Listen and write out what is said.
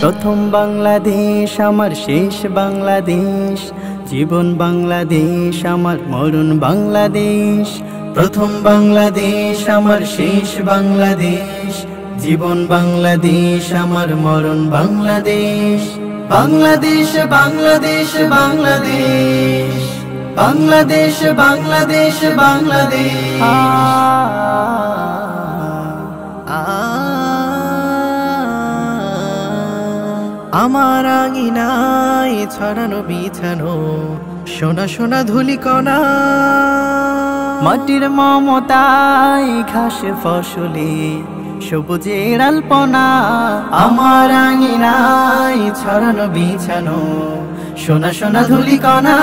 প্রথম বাংলাদেশ আমার শেষ বাংলাদেশ, জীবন বাংলাদেশ আমার মরণ বাংলাদেশ। প্রথম বাংলাদেশ আমার শেষ বাংলাদেশ, জীবন বাংলাদেশ আমার মরণ বাংলাদেশ। বাংলাদেশ বাংলাদেশ বাংলাদেশ, বাংলাদেশ বাংলাদেশ বাংলাদেশ। আমার আঙিনায় ছড়ানো বিছানো সোনা সোনা ধুলিকণা, মাটির মমতায় ঘাসে ফসলে সবুজের আলপনা। আমার আঙিনায় ছড়ানো বিছানো সোনা সোনা ধুলিকণা।